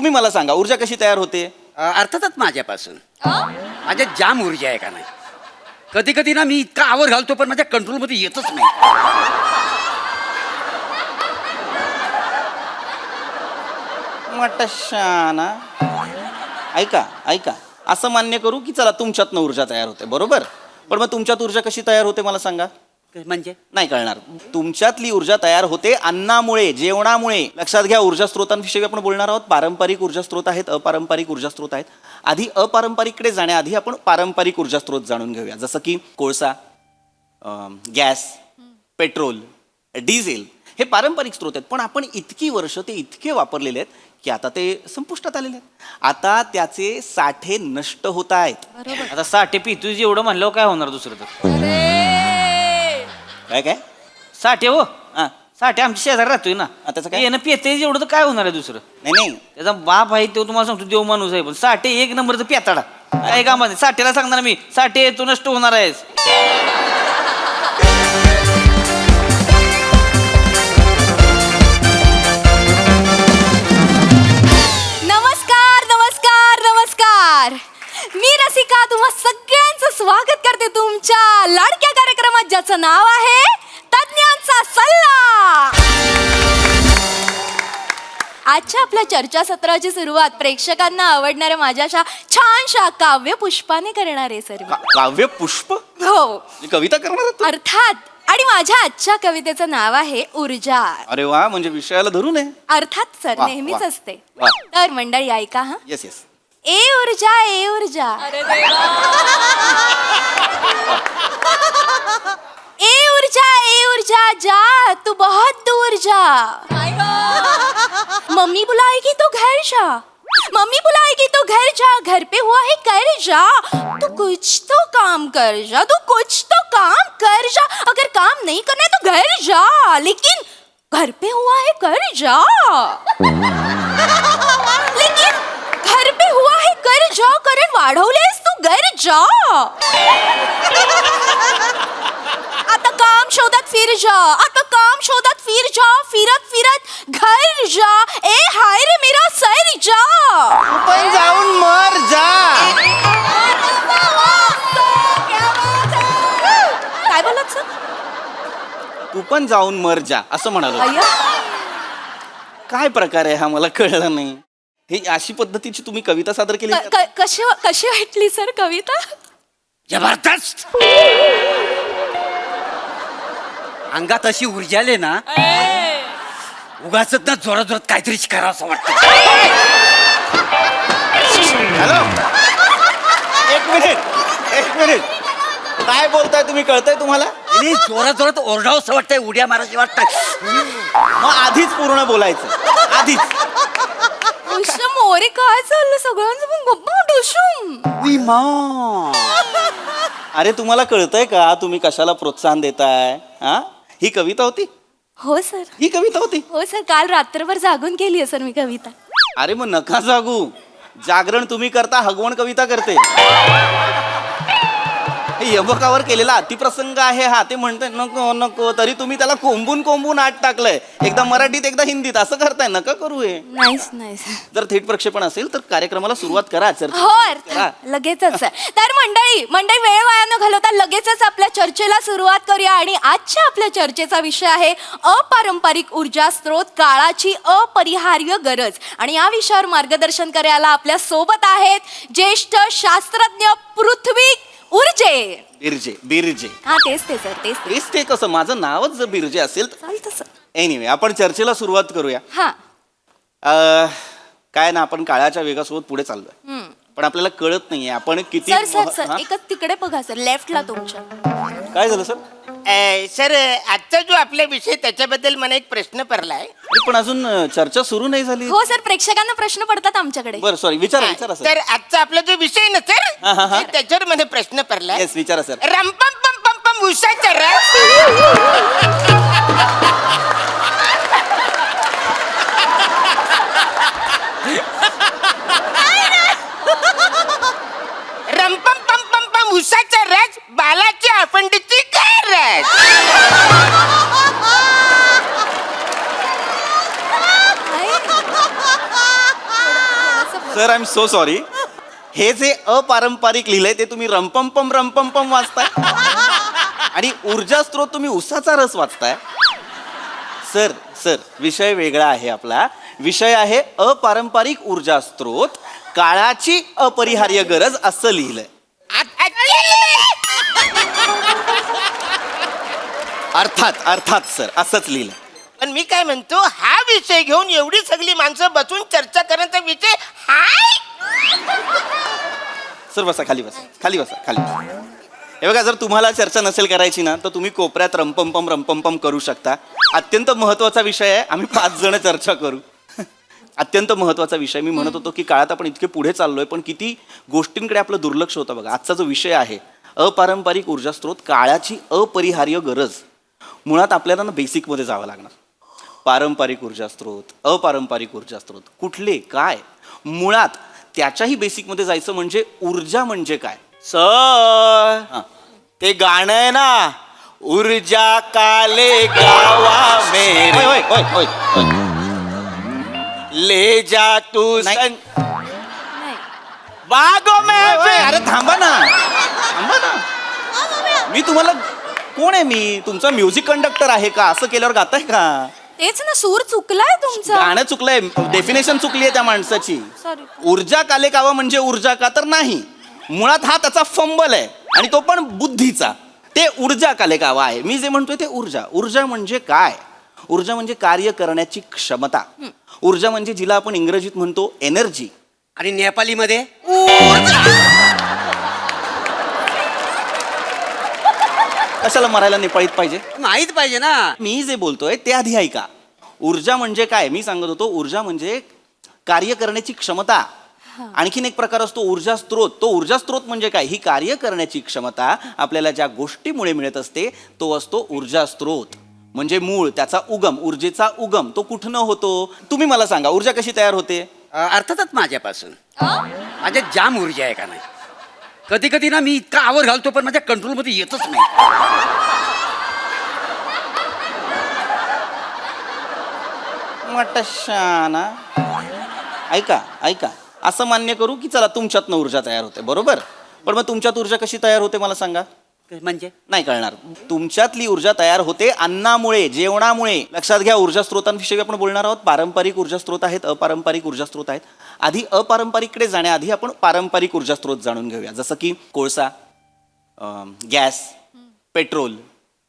तुम्ही मला सांगा ऊर्जा कशी तयार होते? अर्थातच माझ्यापासून. माझ्या जाम ऊर्जा आहे का नाही. कधी कधी ना मी इतका आवर घालतो पण माझ्या कंट्रोलमध्ये येतच नाही. मटशाना. ऐका ऐका, असं मान्य करू की चला तुमच्यातनं ऊर्जा तयार होते, बरोबर. पण मग तुमच्यात ऊर्जा कशी तयार होते मला सांगा. म्हणजे नाही कळणार. तुमच्यातली ऊर्जा तयार होते अन्नामुळे, जेवणामुळे. लक्षात घ्या, ऊर्जा स्रोतांविषयी आपण बोलणार आहोत. पारंपरिक ऊर्जा स्रोत आहेत, अपारंपरिक ऊर्जा स्रोत आहेत. आधी अपारंपरिककडे जाण्याआधी आपण पारंपरिक ऊर्जा स्रोत जाणून घेऊया. जसं की कोळसा, गॅस, पेट्रोल, डिझेल हे पारंपरिक स्रोत आहेत. पण आपण इतकी वर्ष ते इतके वापरलेले आहेत की आता ते संपुष्टात आलेले आहेत. आता त्याचे साठे नष्ट होत आहेत. आता साठे पितोय एवढं म्हणल्यावर काय होणार दुसरं तर? काय काय साठे हो, हां. साठे आमच्या शेजारी राहतोय ना. त्याचं काय? येणं पेते एवढं तर काय होणार आहे दुसरं? नाही नाही, त्याचा बाप आहे तो तुम्हाला सांगतो देव माणूस आहे. पण साठे एक नंबरचं पेताडा. काय कामात नाही. साठेला सांगणार मी, साठे तू नष्ट होणार आहेस. नमस्कार नमस्कार नमस्कार. मी रसिका तुम्हा सगळ्यांचं स्वागत करते तुमच्या लाडक्या कार्यक्रमात ज्याचं नाव आहे तज्ञांचा सल्ला. आजच्या आपल्या चर्चासत्राची सुरुवात प्रेक्षकांना आवडणाऱ्या माझ्याशा छानशा काव्य पुष्पाने करणार आहे सर. काव्य पुष्प? हो ही कविता करणार आहात? अर्थात. आणि माझ्या आजच्या कवितेचं नाव आहे ऊर्जा. अरे वा, म्हणजे विषयाला धरून आहे. अर्थात सर, वा, नेहमीच वा, असते. वा. तर मंडळी ऐका हा. Yes yes. ए ऊर्जा ए ऊर्जा. ए ऊर्जा जा तू बहुत दूर जा. मम्मी बुलाएगी तो घर जा. मम्मी बुलाएगी तो घर जा. घर पे हुआ है कर जा. तू कुछ तो काम कर जा. तू कुछ तो काम कर जा. अगर काम नहीं करना है तो घर जा. लेकिन घर पे हुआ है कर जा. लेकिन घर पे हुआ है कर जा. कारण वाढवलेस तू घर जा. आता काम शोधात फिर जा. आता काम शोधात फिर जा. फिरत फिरत घर जा. ए हाय रे मेरा सर जा. तू पण जाऊन मर जा. काय बोलत सर? तू पण जाऊन मर जा असं म्हणालो. अय्या, काय प्रकार आहे हा, मला कळलं नाही. हे अशी पद्धतीची तुम्ही कविता सादर केली? कशी कशी वाटली सर कविता? जबरदस्त. अंगात अशी ऊर्जा आले ना, उगाच ना जोरात जोरात काहीतरी करावं असं वाटतं. हॅलो, एक मिनिट. काय बोलताय तुम्ही, कळतंय तुम्हाला? आणि जोरात जोरात ओरडावं असं वाटतंय, उड्या मारायची वाटतंय. मग आधीच पूर्ण बोलायचं, आधीच. मोरे काय चाललं सगळ्यांचं पण गप्पा ठुशूम. अरे तुम्हाला कळतंय का तुम्ही कशाला प्रोत्साहन देताय? हा, ही कविता होती? हो सर. ही कविता होती? हो सर, काल रात्रभर जागून केली आहे सर मी कविता. अरे मग नका जागू. जागरण तुम्ही करता, हगवण कविता करते. हे यमकावर केलेला अतिप्रसंग आहे हा. ते म्हणतंय नको नको, तरी तुम्ही त्याला कोंबून आत टाकलंय. एकदा मराठीत एकदा हिंदीत असं करताय. नका करू हे. नाही जर थेट प्रक्षेपण असेल तर कार्यक्रमाला सुरुवात करा. हो अर्थात लगेचच सर. तर मंडळी वेळ वाया न घालवता लगेचच आपल्या चर्चेला सुरुवात करूया. आणि आजच्या आपल्या चर्चेचा विषय आहे अपारंपरिक ऊर्जा स्रोत, काळाची अपरिहार्य गरज. आणि या विषयावर मार्गदर्शन करायला आपल्या सोबत आहेत ज्येष्ठ शास्त्रज्ञ पृथ्वी ऊर्जे. बिरजे. हा तेच सर, तेच. ते कसं, माझं नावच जर बिरजे असेल तर चालतं सर. एनिवे, आपण चर्चेला सुरुवात करूया. हा. काय ना, आपण काळाच्या वेगासोबत पुढे चाललोय. पण आपल्याला कळत नाहीये आपण किती. सर एकच तिकडे बघा सर, लेफ्टला तुमच्या. काय झालं सर? सर, आजचा जो आपला विषय त्याच्याबद्दल मला एक प्रश्न पडलाय. पण अजून चर्चा सुरू नाही झाली. हो सर, प्रेक्षकांना प्रश्न पडतात आमच्याकडे. बरं, सॉरी, विचारा सर. तर आजचा आपला जो विषय ना सर, त्याच्यावर मला प्रश्न पडलाय. येस, विचारा सर. रंपम पम पम पम उषाचा रस. रंपम पम पम पम उषाचा रस, बालाची अपंडीची काय रस. Sir I am so sorry. हे जे अपारंपरिक लिहिलंय ते तुम्ही रंपम वाचताय आणि ऊर्जा स्त्रोत तुम्ही उसाचा रस वाचताय. सर सर विषय वेगळा आहे आपला. विषय आहे अपारंपरिक ऊर्जा स्त्रोत काळाची अपरिहार्य गरज असं लिहिलंय. अर्थात सर असंच लिहिलंय. पण मी काय म्हणतो, हा विषय घेऊन एवढी सगळी माणसं बसून चर्चा करण्याचा विषय हाय. सर बसा खाली बसा. हे बघा, जर तुम्हाला चर्चा नसेल करायची ना तर तुम्ही कोपऱ्यात रंपम करू शकता. अत्यंत महत्वाचा विषय आहे. आम्ही 5 जण चर्चा करू. अत्यंत महत्वाचा विषय. मी म्हणत होतो की काळात आपण इतके पुढे चाललोय पण किती गोष्टींकडे आपलं दुर्लक्ष होतं. बघा, आजचा जो विषय आहे अपारंपरिक ऊर्जा स्त्रोत काळाची अपरिहार्य गरज. मुळात आपल्याला ना बेसिकमध्ये जावं लागणार. पारंपरिक ऊर्जा स्त्रोत, अपारंपरिक ऊर्जा स्त्रोत कुठले काय, मुळात त्याच्याही बेसिकमध्ये जायचं म्हणजे ऊर्जा म्हणजे काय. सर हां. ते गाणं आहे ना, ऊर्जा काले गावा मेरे होय, होय, होय, होय. ले जा तू नाही. नाही. बागो होय, होय, में. अरे थांबा ना. मी तुम्हाला कोण आहे? मी तुमचा म्युझिक कंडक्टर आहे का? असं केल्यावर गाताय का? तेच ना, सूर चुकलाय तुमचा. गाणं चुकलंय. डेफिनेशन चुकली आहे त्या माणसाची. सॉरी. ऊर्जा काले कावा म्हणजे ऊर्जा का, तर नाही. मुळात हा त्याचा फंबल आहे आणि तो पण बुद्धीचा. ते ऊर्जा काले कावा आहे. मी जे म्हणतोय ते ऊर्जा. ऊर्जा म्हणजे काय? ऊर्जा म्हणजे कार्य करण्याची क्षमता. ऊर्जा म्हणजे जिला आपण इंग्रजीत म्हणतो एनर्जी. आणि नेपालीमध्ये कशाला मरायला नेपाळीत पाहिजे? माहित पाहिजे ना. मी जे बोलतोय ते आधी ऐका. ऊर्जा म्हणजे काय मी सांगत होतो. ऊर्जा म्हणजे कार्य करण्याची क्षमता. आणखीन एक प्रकार असतो ऊर्जा स्त्रोत. तो ऊर्जा स्त्रोत म्हणजे काय? ही कार्य करण्याची क्षमता आपल्याला ज्या गोष्टीमुळे मिळत असते तो असतो ऊर्जा स्त्रोत. म्हणजे मूळ, त्याचा उगम, ऊर्जेचा उगम तो कुठनं होतो? तुम्ही मला सांगा, ऊर्जा कशी तयार होते? अर्थातच माझ्यापासून. माझ्या जाम ऊर्जा आहे का नाही. कधी कधी ना मी इतका आवर घालतो पण माझ्या कंट्रोलमध्ये येतच नाही. वाटशाना. ऐका असं मान्य करू की चला तुमच्यातनं ऊर्जा तयार होते, बरोबर. पण मग तुमच्यात ऊर्जा कशी तयार होते मला सांगा. म्हणजे नाही कळणार. तुमच्यातली ऊर्जा तयार होते अन्नामुळे, जेवणामुळे. लक्षात घ्या, ऊर्जा स्त्रोतांविषयी आपण बोलणार आहोत. पारंपरिक ऊर्जा स्त्रोत आहेत, अपारंपरिक ऊर्जा स्त्रोत आहेत. आधी अपारंपरिककडे जाण्याआधी आपण पारंपरिक ऊर्जा स्त्रोत जाणून घेऊया. जसं की कोळसा, गॅस, पेट्रोल,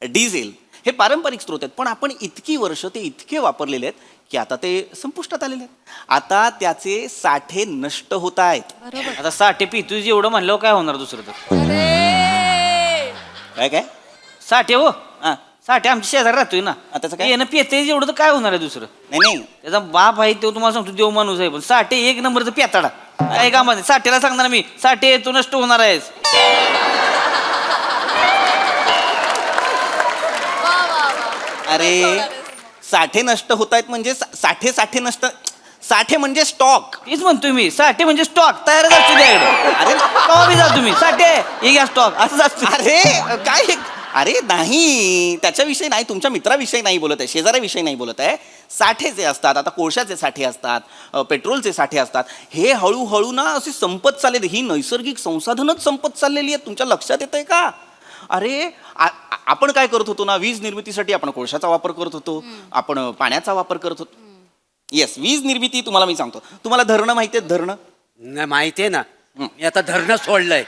डिझेल हे पारंपरिक स्त्रोत आहेत. पण आपण इतकी वर्ष ते इतके वापरलेले आहेत की आता ते संपुष्टात आलेले आहेत. आता त्याचे साठे नष्ट होत आहेत. आता साठे पितू एवढं म्हणलं काय होणार दुसरं तर. काय साठे हो, हां. साठे आमच्या शेजारी राहतोय ना. त्याचं काय? येणं पेते एवढं तर काय होणार आहे दुसरं. नाही त्याचा बाप आहे तो तुम्हाला सांगतो देव माणूस आहे. पण साठे 1 नंबरचं पेताडा. काय कामात नाही. साठेला सांगणार मी, साठे तू नष्ट होणार आहेस. अरे साठे नष्ट होत आहेत म्हणजे साठे नष्ट. साठे म्हणजे स्टॉक. तेच म्हणतोय मी, साठे म्हणजे स्टॉक तयारच असतो त्याकडे. अरे कवा बी जा तुम्ही, साठे हे घ्या स्टॉक असंच असतो. अरे काय? अरे नाही, त्याच्याविषयी नाही, तुमच्या मित्राविषयी नाही बोलत आहे, शेजाऱ्याविषयी नाही बोलत आहे. साठे जे असतात, आता कोळशाचे साठे असतात, पेट्रोलचे साठे असतात, हे हळूहळू ना असे संपत चालले. ही नैसर्गिक संसाधनच संपत चाललेली आहेत. तुमच्या लक्षात येत आहे का? अरे आपण काय करत होतो ना, वीज निर्मितीसाठी आपण कोळशाचा वापर करत होतो, आपण पाण्याचा वापर करत होतो. येस, वीज निर्मिती. तुम्हाला मी सांगतो, तुम्हाला धरणं माहिती आहेत? धरणं नाही माहितीये ना. मी आता धरणं सोडलंय.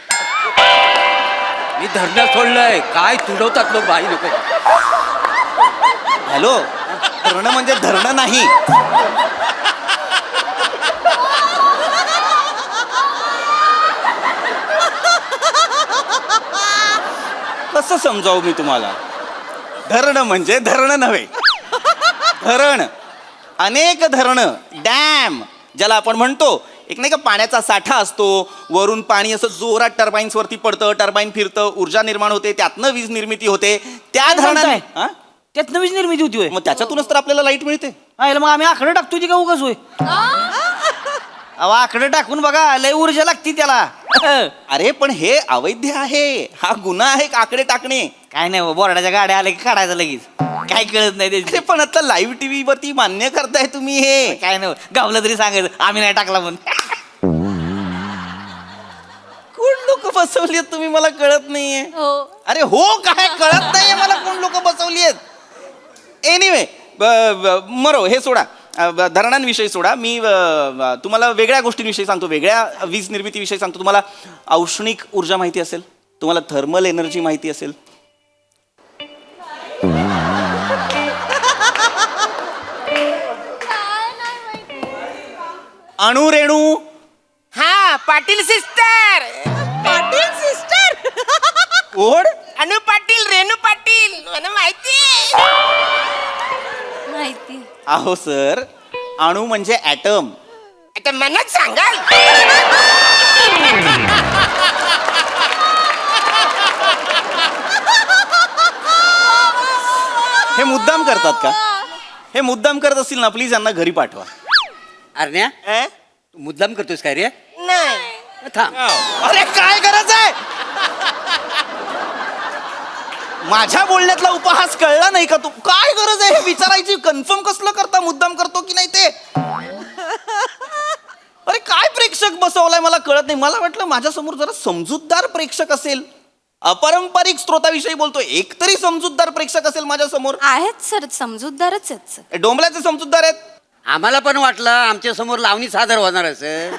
मी धरणं सोडलंय. काय तुडवतात लोक बाई लोक. हॅलो, धरणं म्हणजे धरणं नाही. कसं समजावू मी तुम्हाला? धरण म्हणजे धरण नव्हे. धरण, अनेक धरणं, डॅम ज्याला आपण म्हणतो. एक नाही का पाण्याचा साठा असतो, वरून पाणी असं जोरात टर्बाईन्स वरती पडतं, टर्बाईन फिरतं, ऊर्जा निर्माण होते, त्यातनं वीज निर्मिती होते. त्या धरणाने त्यातनं वीज निर्मिती होती होय. मग त्याच्यातूनच तर आपल्याला लाईट मिळते. मग आम्ही आकडे टाकतो ती का उगाच होय. अहो आकडे टाकून बघा, लय ऊर्जा लागती त्याला. अरे पण हे अवैध आहे, हा गुन्हा आहे आकडे टाकणे. काय नाही बोर्डाच्या गाड्या आल्या की काढायचं लगेच. काय कळत नाही अरे ते. पण आता लाईव्ह टीव्ही वरती मान्य करताय तुम्ही हे. काय नाही गावलं तरी सांगायचं आम्ही नाही टाकला म्हणून. बसवली आहेत तुम्ही मला कळत नाहीये. हो. अरे हो काय कळत नाहीये मला कोण लोक बसवली आहेत. एनिवे मरो हे सोडा, धरणांविषयी सोडा. मी तुम्हाला वेगळ्या गोष्टींविषयी सांगतो, वेगळ्या वीज निर्मितीविषयी सांगतो. तुम्हाला औष्णिक ऊर्जा माहिती असेल, तुम्हाला थर्मल एनर्जी माहिती असेल. अणुरेणू. हा पाटील सिस्टर. पाटील सिस्टर. कोण? अनु पाटील, रेणू पाटील, मला माहिती. माहिती. अहो सर, अणू म्हणजे ॲटम. आता मनात सांगाल. हे मुद्दाम करतात का? हे मुद्दाम करत असतील ना, प्लीज यांना घरी पाठवा. अरण्या अं? तू मुद्दाम करतोस काय रे? नाही. थांब. अरे काय गरज आहे? माझ्या बोलण्यातला उपहास कळला नाही का? तू काय गरज आहे हे विचारायची? कन्फर्म कसलं करता, मुद्दाम करतो की नाही ते? अरे काय प्रेक्षक बसवलाय मला कळत नाही. मला वाटलं माझ्यासमोर जरा समजूतदार प्रेक्षक असेल. अपारंपरिक स्रोताविषयी बोलतोय, एकतरी समजूतदार प्रेक्षक असेल माझ्या समोर. आहेत सर, समजूतदारच आहेत सर. डोंबल्याचे समजूतदार आहेत. आम्हाला पण वाटलं आमच्या समोर लावणी सादर होणार असेल.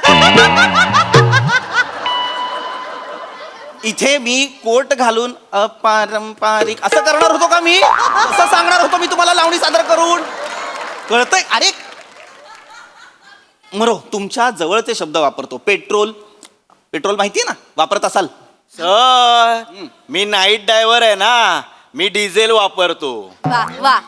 इथे मी कोट घालून अपारंपरिक असं करणार होतो का? मी असं सांगणार होतो मी तुम्हाला लावणी सादर करून? कळतंय? अरे मरो, तुमच्या जवळचे शब्द वापरतो. पेट्रोल. पेट्रोल माहितीये ना, वापरत असाल. सर मी नाईट ड्रायव्हर आहे ना, मी डिझेल वापरतो. वा वा.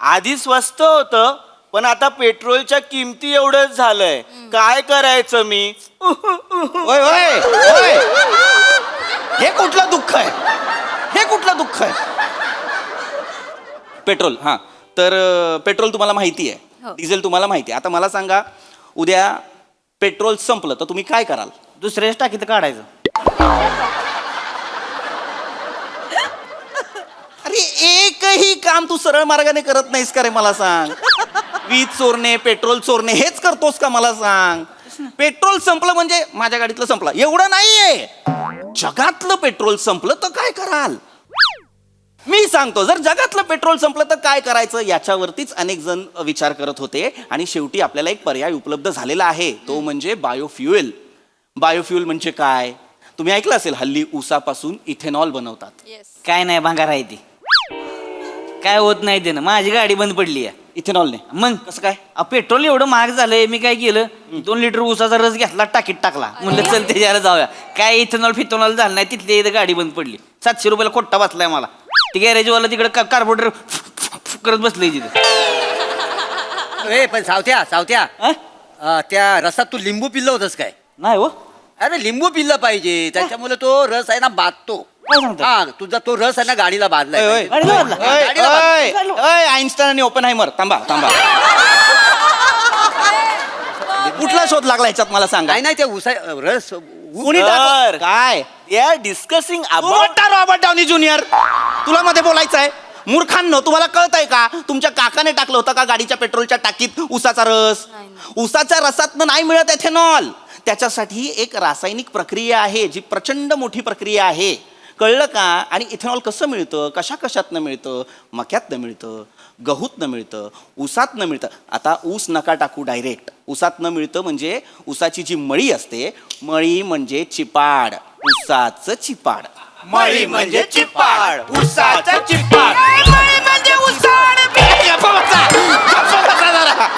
आधी स्वस्त होतं, पण आता पेट्रोलच्या किमती एवढंच झालंय. काय करायचं मी? ओय ओय ओय, हे कुठलं दुःख आहे? हे कुठलं दुःख आहे? पेट्रोल. हा तर पेट्रोल तुम्हाला माहिती आहे, हो. डिझेल तुम्हाला माहिती आहे. आता मला सांगा, उद्या पेट्रोल संपलं तर तुम्ही काय कराल? दुसऱ्याच टाकीत काढायचं. अरे एकही काम तू सरळ मार्गाने करत नाहीस का रे? मला सांग. वीज चोरणे, पेट्रोल चोरणे हेच करतोस का? मला सांग. पेट्रोल संपलं म्हणजे माझ्या गाडीतलं संपलं एवढं नाहीये. जगातलं पेट्रोल संपलं तर काय कराल? मी सांगतो, जर जगातलं पेट्रोल संपलं तर काय करायचं याच्यावरतीच अनेक जण विचार करत होते. आणि शेवटी आपल्याला एक पर्याय उपलब्ध झालेला आहे, तो म्हणजे बायोफ्युएल. बायोफ्युएल म्हणजे काय? तुम्ही ऐकलं असेल, हल्ली ऊसापासून इथेनॉल बनवतात. काय नाही भांगार आहे ती, काय होत नाही ते ना. माझी गाडी बंद पडली आहे इथेनॉलने. मग कसं काय? पेट्रोल एवढं महाग झालंय. मी काय केलं, 2 लिटर ऊसाचा रस घेतला, टाकीत टाकला, म्हणलं चल त्याच्याला जाऊया. काय इथेनॉल फिथेनॉल झालं नाही, तिथल्या इथं गाडी बंद पडली. 700 रुपयाला खोट्टा बसलाय मला. ती गॅरेजवाला तिकडे कार्बोरेटर करत बसलंय तिथे. ए पण सावत्या सावत्या, अं? त्या रसात तू लिंबू पिल्लं होतस काय? नाही हो. अरे लिंबू पिल्लं पाहिजे, त्याच्यामुळे तो रस आहे ना बाधतो. काय सांगता? हा तुझा तो रस आहे ना गाडीला बांधलाय. ओय, ओय. गाडीला बांधला? हा, गाडीला बांधला. ओय, आईन्स्टाईन आणि ओपनहायमर. थांबा थांबा. कुठला शोध लागला ह्याच्यात मला सांगा. नाही नाही ते उसा रस कुणी सर. टाकलं? काय? या discussing about Robert Downey junior, तुला मध्ये बोलायचं आहे? मूर्खांनो, तुम्हाला कळतंय का? तुमच्या काकाने टाकलं होतं का गाडीच्या पेट्रोलच्या टाकीत उसाचा रस? उसाच्या रसातनं नाही मिळत एथेनॉल. त्याच्यासाठी एक रासायनिक प्रक्रिया आहे, जी प्रचंड मोठी प्रक्रिया आहे. कळलं का? आणि इथेनॉल कसं मिळतं, कशा कशातनं मिळतं? मक्यातनं मिळतं, गहूतनं मिळतं, ऊसातनं मिळतं. आता ऊस नका टाकू डायरेक्ट. ऊसातनं मिळतं म्हणजे ऊसाची जी मळी असते, मळी म्हणजे चिपाड, ऊसाचं चिपाड. मळी म्हणजे चिपाड, ऊसाचा चिपाड. मळी म्हणजे उसाड. गप्प बसा, गप्प बसा जरा.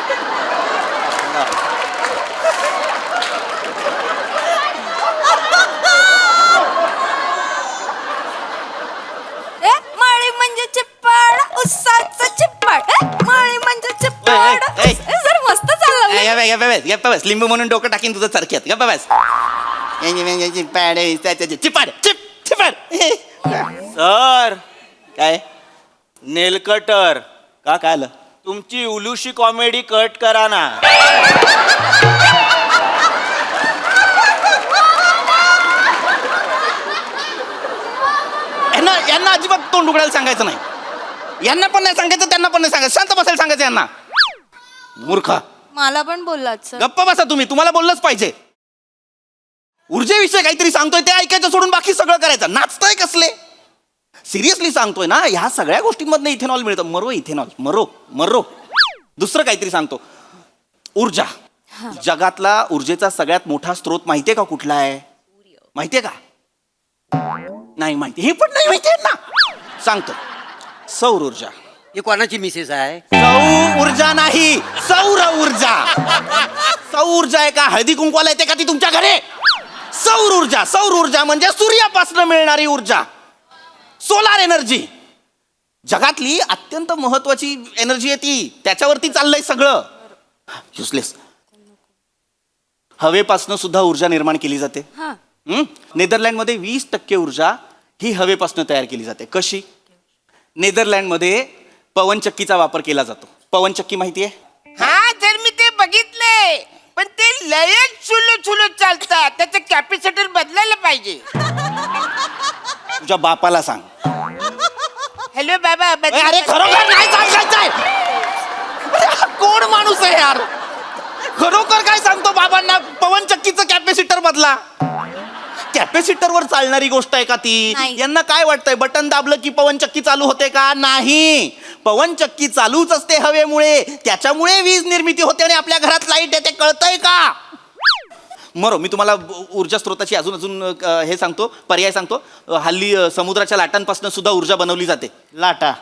ए, मळी म्हणजे चिप्पाड, उसाचं चिप्पाड. मळी म्हणजे चिप्पाड. ए, ए, ए. सर मस्त चाललं. गप्प बस. लिंबू म्हणून डोकं टाकीन तुझं चरख्यात. गप्प बस. चिपाड चिपाड चिप चिपाड. सर काय? नेल कटर, का काय आलं? तुमची उलुशी कॉमेडी कट करा ना. यांना अजिबात तोंड उघडायला सांगायचं नाही. यांना पण नाही सांगायचं, त्यांना पण नाही सांगायचं. शांत बसायला सांगायचं यांना. मूर्ख. मला पण बोललात सर. गप्प बसा तुम्ही, तुम्हाला बोललंच पाहिजे. ऊर्जेविषयी काहीतरी सांगतोय ते ऐकायचं सोडून बाकी सगळं करायचं. नाचताय कसले? सिरियसली सांगतोय ना, ह्या सगळ्या गोष्टींमधनं इथेनॉल मिळतं. मरो इथेनॉल, मरो मरो. दुसरं काहीतरी सांगतो. ऊर्जा. जगातला ऊर्जेचा सगळ्यात मोठा स्रोत माहितीये का कुठला आहे? माहितीये का? नाही माहिती. हे पण नाही माहितीये ना. सांगतो. सौर ऊर्जा. ही कोणाची मिसेस आहे? सौर ऊर्जा नाही, सौर ऊर्जा. सौर ऊर्जा आहे का? हळदी कुंकवाला येते का ती तुमच्या घरी? सौर ऊर्जा. सौर ऊर्जा म्हणजे सूर्यापासून मिळणारी ऊर्जा, सोलार एनर्जी. जगातली अत्यंत महत्वाची एनर्जी आहे ती. त्याच्यावरती चाललंय सगळं. युजलेस. हवेपासनं सुद्धा ऊर्जा निर्माण केली जाते. नेदरलँडमध्ये 20% ऊर्जा ही हवेपासून तयार केली जाते. कशी? नेदरलँडमध्ये पवनचक्कीचा वापर केला जातो. पवनचक्की माहितीये? हा तर मी ते बघितलंय, पण ते लयच चुलू चुलू चालतात. त्याचं कॅपॅसिटर बदलायला पाहिजे. तुझ्या बापाला सांग. हॅलो बाबा, अरे खरोखर नाही सांगायचंय. अरे हा कोण माणूस आहे यार? खरोखर काय सांगतो बाबांना? पवनचक्कीचं कॅपॅसिटर बदला. कॅपॅसिटरवर चालणारी गोष्ट आहे का ती? नाही. यांना काय वाटतंय बटन दाबलं की पवनचक्की चालू होते का? नाही. पवनचक्की चालूच असते हवेमुळे. त्याच्यामुळे वीज निर्मिती होते आणि आपल्या घरात लाईट येते. कळतंय का? मरो मी तुम्हाला ऊर्जा स्रोताची अजून हे सांगतो, पर्याय सांगतो. हल्ली समुद्राच्या लाटांपासून सुद्धा ऊर्जा बनवली जाते. लाटा.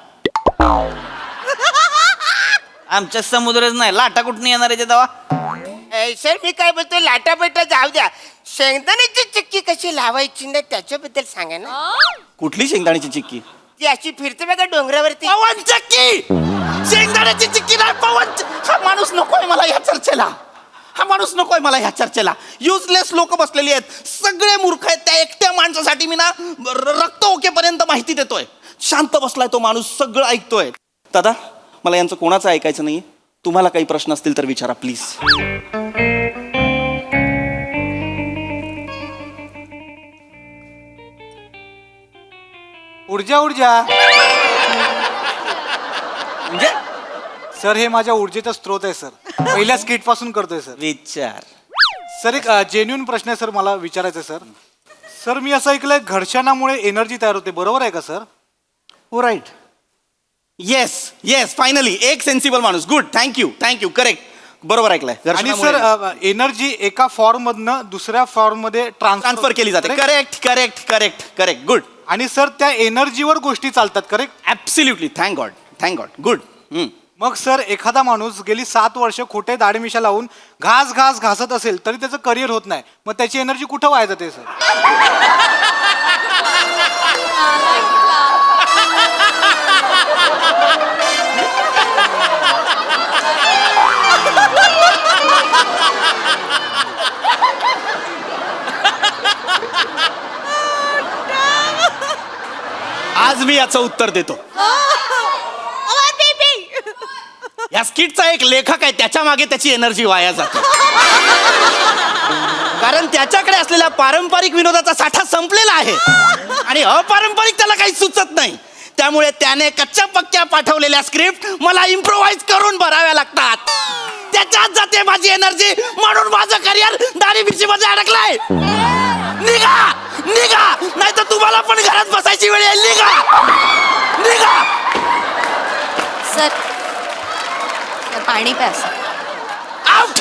आमच्या समुद्रच नाही, लाटा कुठून येणार आहे ते तेव्हा? सर मी काय बोलतो, लाटा बेटा जाऊ द्या. शेंगदाण्याची चिक्की कशी लावायची ना त्याच्याबद्दल सांगा ना. कुठली शेंगदाण्याची चिक्की? ती अशी फिरते बघा डोंगरावरती. पवनचक्की. शेंगदाण्याची चिक्की नाही, हा माणूस नकोय मला या चर्चेला. हा माणूस नकोय मला ह्या चर्चेला. युजलेस लोक बसलेली आहेत, सगळे मूर्ख आहेत. त्या एकट्या माणसासाठी मी ना रक्त ओकेपर्यंत माहिती देतोय. शांत बसलाय तो माणूस, सगळं ऐकतोय. दादा मला यांचं कोणाचं ऐकायचं नाही. तुम्हाला काही प्रश्न असतील तर विचारा प्लीज. ऊर्जा ऊर्जा म्हणजे सर हे माझ्या ऊर्जेचा स्रोत आहे सर. पहिल्या स्किट पासून करतोय सर. विचार. सर एक जेन्युन प्रश्न आहे सर, मला विचारायचं आहे सर. सर मी असं ऐकलंय घर्षणामुळे एनर्जी तयार होते, बरोबर आहे का सर? हो राईट. येस येस फायनली एक सेन्सिबल माणूस. गुड. Thank you thank you. करेक्ट. बरोबर ऐकलंय. आणि सर एनर्जी एका फॉर्म मधनं दुसऱ्या फॉर्म मध्ये ट्रान्सफर केली जाते. Correct correct correct correct. Good. आणि सर त्या एनर्जीवर गोष्टी चालतात, correct? Absolutely. Thank God thank God. Good. मग सर एखादा माणूस गेली 7 वर्ष खोटे दाढी मिशा लावून घासत असेल तरी त्याचं करिअर होत नाही, मग त्याची एनर्जी कुठं वाया जाते सर? आज मी याचं उत्तर देतो. या स्किटचा एक लेखक आहे, त्याच्या मागे त्याची एनर्जी वाया जाते. कारण त्याच्याकडे असलेला पारंपरिक विनोदाचा साठा संपलेला आहे आणि अपारंपरिक त्याला काही सुचत नाही. त्यामुळे त्याने कच्च्या पक्क्या पाठवलेल्या स्क्रिप्ट मला इम्प्रोव्हाइज करून भराव्या लागतात. त्याच्यात जाते माझी एनर्जी, म्हणून माझं करिअर दाढी बिशी मध्ये अडकलाय. निघा निघा, नाही तर तुम्हाला पण घरात बसायची वेळ येईल. निघा निघा. सर पाणी प्या sir. Out.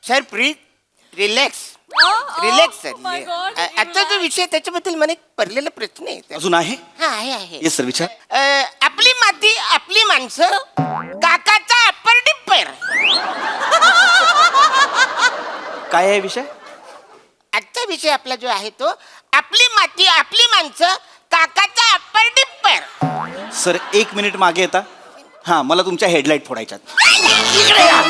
Sir please relax relax sir. आता जो विषय त्याच्याबद्दल मला एक पडलेला प्रश्न आहे. अजून आहे? हा आहे. येस सर विचार. आपली माती आपली माणसं, काकाचा अप्पर डिप्पर. काय आहे विषय? आजचा विषय आपला जो आहे तो आपली माती आपली माणसं, काकाचा अप्पर डिप्पर. सर 1 मिनिट मागे येता. हा मला तुमच्या हेडलाईट फोडायच्यात. इकडे या.